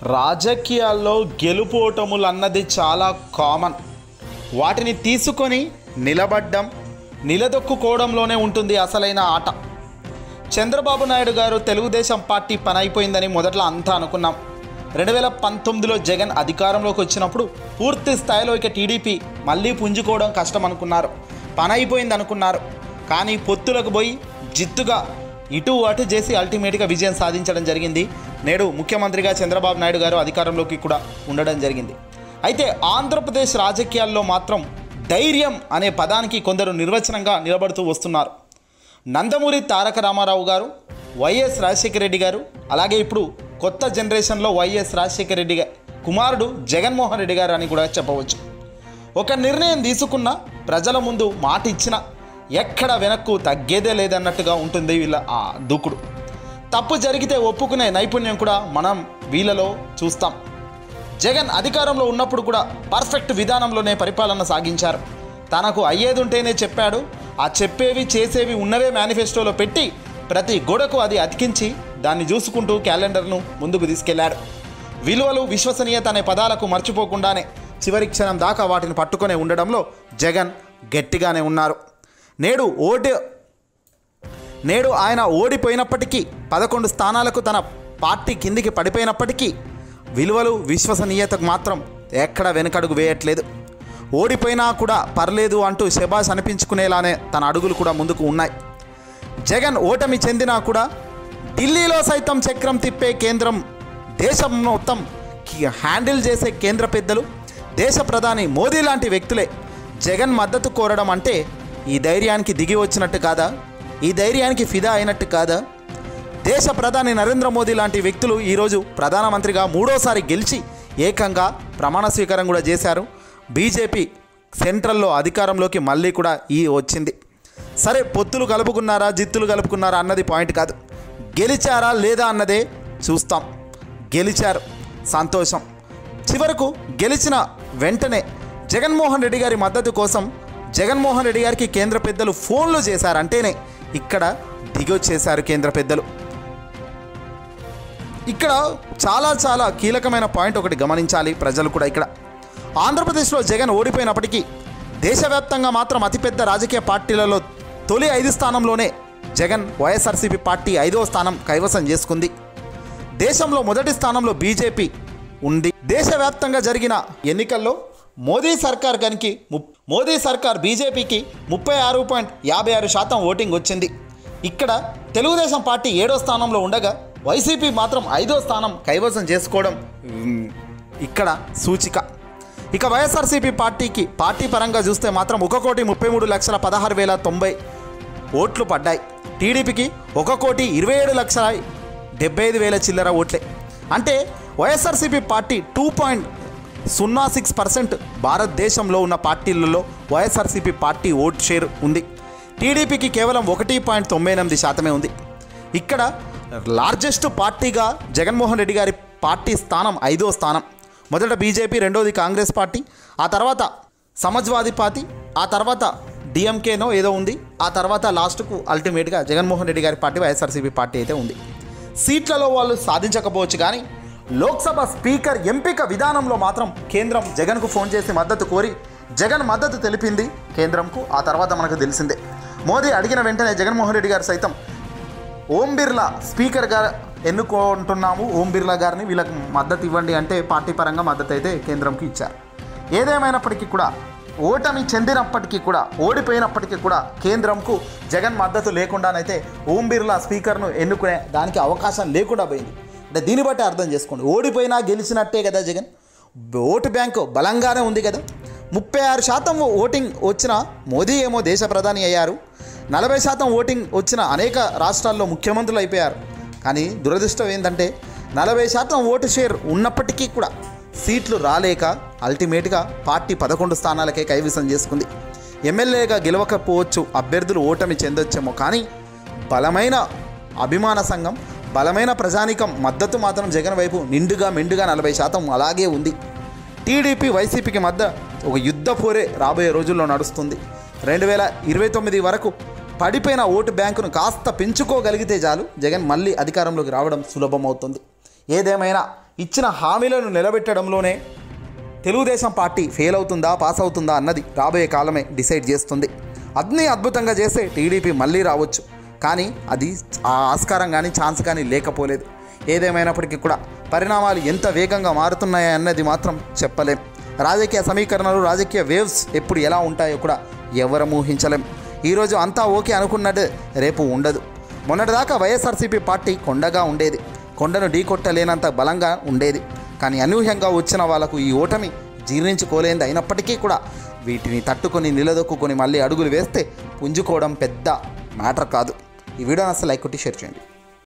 రాజకీయాల్లో గెలుపోటములు అన్నది చాలా కామన్. వాటిని తీసుకొని నిలబడ్డం, నిలదొక్కుకోవడంలోనే ఉంటుంది అసలైన ఆట. చంద్రబాబు నాయుడు గారు తెలుగుదేశం పార్టీ పని అయిపోయిందని మొదట్లో అంతా అనుకున్నాం. 2019లో జగన్ అధికారంలోకి వచ్చినప్పుడు పూర్తి స్థాయిలో ఇక టీడీపీ మళ్ళీ పుంజుకోవడం కష్టం అనుకున్నారు, పని అయిపోయింది అనుకున్నారు. కానీ పొత్తులకు పోయి జిత్తుగా ఇటు అటు చేసి అల్టిమేట్గా విజయం సాధించడం జరిగింది. నేడు ముఖ్యమంత్రిగా చంద్రబాబు నాయుడు గారు అధికారంలోకి కూడా ఉండడం జరిగింది. అయితే ఆంధ్రప్రదేశ్ రాజకీయాల్లో మాత్రం ధైర్యం అనే పదానికి కొందరు నిర్వచనంగా నిలబడుతూ వస్తున్నారు. నందమూరి తారక రామారావు గారు, వైఎస్ రాజశేఖర రెడ్డి గారు, అలాగే ఇప్పుడు కొత్త జనరేషన్లో వైఎస్ రాజశేఖర రెడ్డి గారు కుమారుడు జగన్మోహన్ రెడ్డి గారు అని కూడా చెప్పవచ్చు. ఒక నిర్ణయం తీసుకున్న ప్రజల ముందు మాట ఇచ్చిన ఎక్కడ వెనక్కు తగ్గేదే లేదన్నట్టుగా ఉంటుంది వీళ్ళ ఆ దూకుడు. తప్పు జరిగితే ఒప్పుకునే నైపుణ్యం కూడా మనం వీళ్ళలో చూస్తాం. జగన్ అధికారంలో ఉన్నప్పుడు కూడా పర్ఫెక్ట్ విధానంలోనే పరిపాలన సాగించారు. తనకు అయ్యేది ఉంటేనే చెప్పాడు. ఆ చెప్పేవి చేసేవి ఉన్నవే మేనిఫెస్టోలో పెట్టి ప్రతి గోడకు అది అతికించి దాన్ని చూసుకుంటూ క్యాలెండర్ను ముందుకు తీసుకెళ్లాడు. విలువలు, విశ్వసనీయత అనే పదాలకు మర్చిపోకుండానే చివరి క్షణం దాకా వాటిని పట్టుకునే ఉండడంలో జగన్ గట్టిగానే ఉన్నారు. నేడు ఆయన ఓడిపోయినప్పటికీ 11 స్థానాలకు తన పార్టీ కిందికి పడిపోయినప్పటికీ విలువలు, విశ్వసనీయతకు మాత్రం ఎక్కడ వెనకడుగు వేయట్లేదు. ఓడిపోయినా కూడా పర్లేదు అంటూ శబాష్ అనిపించుకునేలానే తన అడుగులు కూడా ముందుకు ఉన్నాయి. జగన్ ఓటమి చెందినా కూడా ఢిల్లీలో సైతం చక్రం తిప్పే కేంద్రం, దేశం మొత్తం హ్యాండిల్ చేసే కేంద్ర పెద్దలు, దేశ ప్రధాని మోదీ లాంటి వ్యక్తులే జగన్ మద్దతు కోరడం అంటే ఈ ధైర్యానికి దిగి వచ్చినట్టు కాదా? ఈ ధైర్యానికి ఫిదా అయినట్టు కాదా? దేశ ప్రధాని నరేంద్ర మోదీ లాంటి వ్యక్తులు ఈరోజు ప్రధానమంత్రిగా 3వ గెలిచి ఏకంగా ప్రమాణ స్వీకారం కూడా చేశారు. బీజేపీ సెంట్రల్లో అధికారంలోకి మళ్ళీ కూడా వచ్చింది. సరే, పొత్తులు కలుపుకున్నారా, జిత్తులు కలుపుకున్నారా అన్నది పాయింట్ కాదు. గెలిచారా లేదా అన్నదే చూస్తాం. గెలిచారు, సంతోషం. చివరకు గెలిచిన వెంటనే జగన్మోహన్ రెడ్డి గారి మద్దతు కోసం జగన్మోహన్ రెడ్డి గారికి కేంద్ర పెద్దలు ఫోన్లు చేశారంటేనే ఇక్కడ దిగొచ్చేశారు కేంద్ర పెద్దలు. ఇక్కడ చాలా కీలకమైన పాయింట్ ఒకటి గమనించాలి ప్రజలు కూడా. ఇక్కడ ఆంధ్రప్రదేశ్లో జగన్ ఓడిపోయినప్పటికీ దేశవ్యాప్తంగా మాత్రం అతిపెద్ద రాజకీయ పార్టీలలో తొలి 5 స్థానంలోనే జగన్ వైఎస్ఆర్సీపీ పార్టీ 5వ స్థానం కైవసం చేసుకుంది. దేశంలో మొదటి స్థానంలో బీజేపీ ఉంది. దేశవ్యాప్తంగా జరిగిన ఎన్నికల్లో మోదీ సర్కార్ బీజేపీకి 36.56% ఓటింగ్ వచ్చింది. ఇక్కడ తెలుగుదేశం పార్టీ 7వ స్థానంలో ఉండగా వైసీపీ మాత్రం 5వ స్థానం కైవసం చేసుకోవడం ఇక్కడ సూచిక. ఇక వైఎస్ఆర్సీపీ పార్టీ పరంగా చూస్తే మాత్రం 1,33,16,090 ఓట్లు పడ్డాయి. టీడీపీకి 1,27,75,000 చిల్లర ఓట్లే. అంటే వైఎస్ఆర్సీపీ పార్టీ 2.06% భారతదేశంలో ఉన్న పార్టీలలో వైఎస్ఆర్సీపీ పార్టీ ఓట్ షేర్ ఉంది. టీడీపీకి కేవలం 1.98% ఉంది. ఇక్కడ లార్జెస్ట్ పార్టీగా జగన్మోహన్ రెడ్డి గారి పార్టీ స్థానం 5వ స్థానం. మొదట బీజేపీ, రెండోది కాంగ్రెస్ పార్టీ, ఆ తర్వాత సమాజ్వాదీ పార్టీ, ఆ తర్వాత డిఎంకేనో ఏదో ఉంది, ఆ తర్వాత లాస్ట్కు అల్టిమేట్గా జగన్మోహన్ రెడ్డి గారి పార్టీ వైఎస్ఆర్సీపీ పార్టీ అయితే ఉంది. సీట్లలో వాళ్ళు సాధించకపోవచ్చు, కానీ లోక్సభ స్పీకర్ ఎంపిక విధానంలో మాత్రం కేంద్రం జగన్కు ఫోన్ చేసి మద్దతు కోరి జగన్ మద్దతు తెలిపింది కేంద్రంకు. ఆ తర్వాత మనకు తెలిసిందే, మోదీ అడిగిన వెంటనే జగన్మోహన్ రెడ్డి గారు సైతం ఓం బిర్లా స్పీకర్గా ఎన్నుకుంటున్నాము, ఓం బిర్లా గారిని వీళ్ళకి మద్దతు ఇవ్వండి అంటే పార్టీ పరంగా మద్దతు అయితే కేంద్రంకి ఇచ్చారు. ఏదేమైనప్పటికీ కూడా ఓటమి చెందినప్పటికీ కూడా, ఓడిపోయినప్పటికీ కూడా కేంద్రంకు జగన్ మద్దతు లేకుండానైతే ఓం బిర్లా స్పీకర్ను ఎన్నుకునే దానికి అవకాశం లేకుండా పోయింది. అంటే దీన్ని బట్టి అర్థం చేసుకోండి, ఓడిపోయినా గెలిచినట్టే కదా జగన్. ఓటు బ్యాంకు బలంగానే ఉంది కదా. 36% ఓటింగ్ వచ్చిన మోదీ ఏమో దేశ ప్రధాని అయ్యారు, 40% ఓటింగ్ వచ్చిన అనేక రాష్ట్రాల్లో ముఖ్యమంత్రులు అయిపోయారు. కానీ దురదృష్టం ఏంటంటే 40% ఓటు షేర్ ఉన్నప్పటికీ కూడా సీట్లు రాలేక అల్టిమేట్గా పార్టీ 11 స్థానాలకే కైవసం చేసుకుంది. ఎమ్మెల్యేగా గెలవకపోవచ్చు, అభ్యర్థులు ఓటమి చెందొచ్చేమో, కానీ బలమైన అభిమాన సంఘం, బలమైన ప్రజానికం మద్దతు మాత్రం జగన్ వైపు మెండుగా 40% అలాగే ఉంది. టీడీపీ వైసీపీకి మధ్య ఒక యుద్ధ పోరే రాబోయే రోజుల్లో నడుస్తుంది. 2029 వరకు పడిపోయిన ఓటు బ్యాంకును కాస్త పెంచుకోగలిగితే చాలు జగన్ మళ్ళీ అధికారంలోకి రావడం సులభమవుతుంది. ఏదేమైనా ఇచ్చిన హామీలను నిలబెట్టడంలోనే తెలుగుదేశం పార్టీ ఫెయిల్ అవుతుందా పాస్ అవుతుందా అన్నది రాబోయే కాలమే డిసైడ్ చేస్తుంది. అన్నీ అద్భుతంగా చేస్తే టీడీపీ మళ్ళీ రావచ్చు, కానీ అది ఆ ఆస్కారం కానీ ఛాన్స్ కానీ లేకపోలేదు. ఏదేమైనప్పటికీ కూడా పరిణామాలు ఎంత వేగంగా మారుతున్నాయా అన్నది మాత్రం చెప్పలేం. రాజకీయ సమీకరణలు, రాజకీయ వేవ్స్ ఎప్పుడు ఎలా ఉంటాయో కూడా ఎవరం ఊహించలేం. ఈరోజు అంతా ఓకే అనుకున్నట్టు రేపు ఉండదు. మొన్నటిదాకా వైఎస్ఆర్సీపీ పార్టీ కొండగా ఉండేది, కొండను ఢీకొట్టలేనంత బలంగా ఉండేది. కానీ అనూహ్యంగా వచ్చిన వాళ్ళకు ఈ ఓటమి జీర్ణించుకోలేనిది అయినప్పటికీ కూడా వీటిని తట్టుకొని నిలదొక్కుని మళ్ళీ అడుగులు వేస్తే పుంజుకోవడం పెద్ద మ్యాటర్ కాదు. ఈ వీడియోని అసలు లైక్ కొట్టి షేర్ చేయండి.